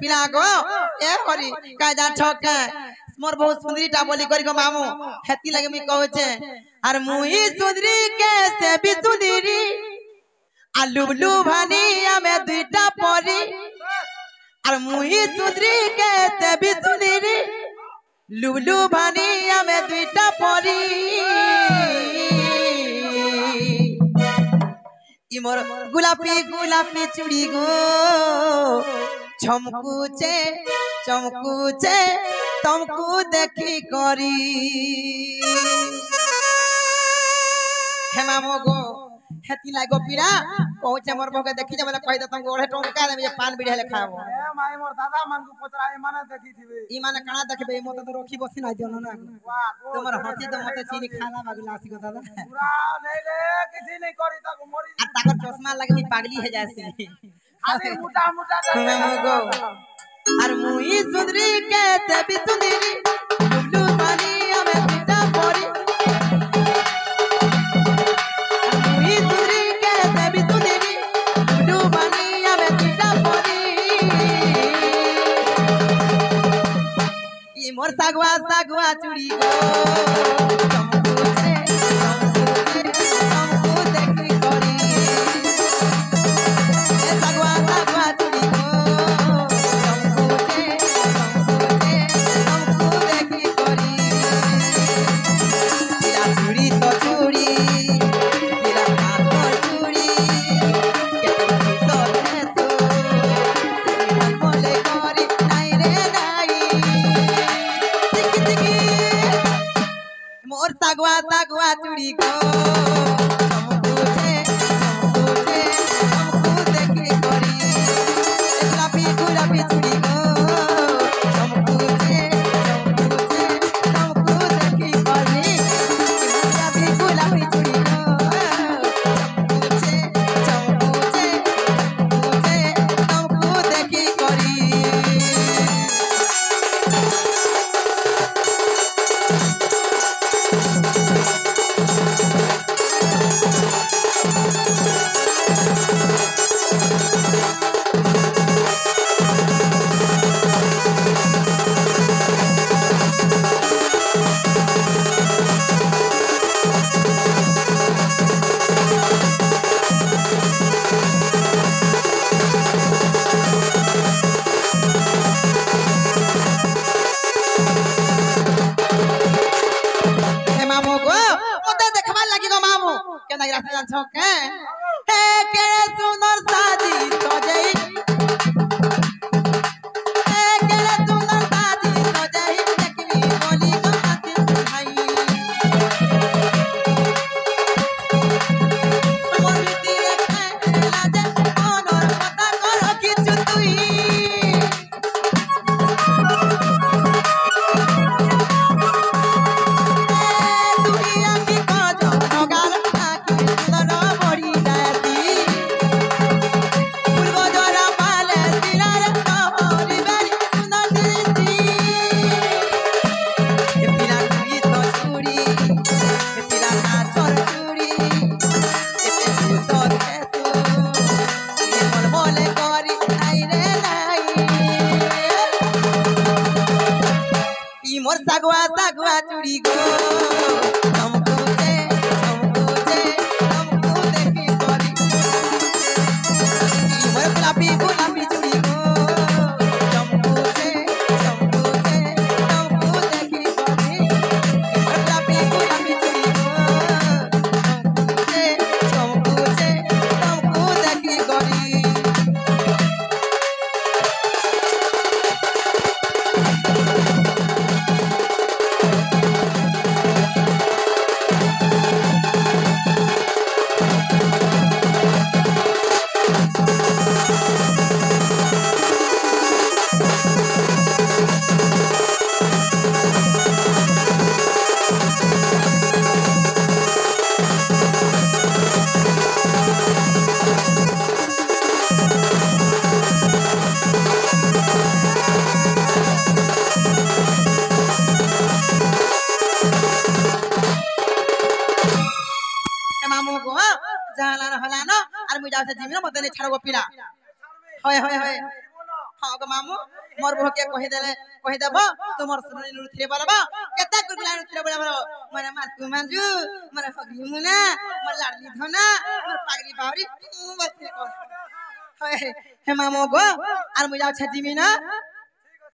पिला गो ए हरी कायदा छक मोर बहुत सुंदरी टा बोली करी गो मामू हेती लगे मी कहू छे अर मुई सुंदरी के से भी सुंदरी आलू भानी हमें दुईटा परी अर मुई सुंदरी के से भी सुंदरी लुलू भानी हमें दुईटा परी मोर गुलापी गुलापी चूड़ी गो चमकुचे चमकुचे तुमको देखी करी हेमा मोगो हेती लागो पीरा कहू मोर भगे देखी जे कहि दे तुमको ओढ़े टोंका दे जे पान बिड़े ले खाबो ए माई मोर दादा मन को पतरा ए माने देखी थिबे ई माने कणा देखबे मते तो रोखी बसी ना जनो ना वाह तुमर हंसी तो मते चीनी खाला बागला आसी को दादा पूरा नहीं ले किसी नहीं करी तक मोरी आ ताकर चश्मा लगे पागली है जैसे खाली मोटा मोटा हेमा मोगो अर मुई सुंदरी के ते भी सुंदरी लुलू पानी हमें बिटा परी मुई सुंदरी के ते भी सुंदरी लुलू पानी हमें बिटा परी ई मोर सागवा सागवा चूड़ी गो चमकुचे चमकुचे तुमको देखी करी ए सागवा सागवा चूड़ी गो चमकुचे चमकुचे तुमको देखी करी पिला चूड़ी तो चूड़ी पिला काकर चूड़ी केते तो तो बोले करी नाई रे नाई टिकी टिकी मोर सागवा सागवा चूड़ी गो चमकुचे चमकुचे तुमको देखी करी गुलाबी गुलाबी चूड़ी गो चमकुचे चमकुचे तुमको देखी करी गुलाबी गुलाबी चूड़ी गो चमकुचे चमकुचे चमकुचे तुमको देखी करी हे मामू गो मते देखबा लागि गो मामू केना रास्ता जान छ के हे के सुंदर साजी सजई हे के सुंदर साजी सजई देखली बोली गो आती भाई मोर दिए लाजे ओनर पता कर किछु तुई दुनिया की काजो नगार आकी सुंदर बड़ी जाती फूल गोजरा पाले तिरार तोरी बेरी सुंदर दिसती ये पिला की तो चूड़ी ये पिला नाचर चूड़ी एते सुसर के तू ये मोल मोले करी नाई रे नाई ई मोर सागवा सागवा चूड़ी गो चमकुचे चमकुचे तुमको देखी करी ई मोर गुलाबी गुलाबी चूड़ी गो चमकुचे चमकुचे तुमको देखी करी ई मोर गुलाबी गुलाबी चूड़ी गो चमकुचे चमकुचे तुमको देखी करी मामू को जहां होला न और मुई जाउ से जिमिनो मते ने छाड़ो पिला होय होय होय हाँ गो मामू मोर बह के कहि देबो तुमर सुननी नुथिरे बोलबो केता कुरकुला नुथिरे बोलबो मोर मातु मांजू मोर हगली मुना मोर लाडली धना मोर पागली बावरी बस हे मामू गो आर मुई जाऊ छजिमी ना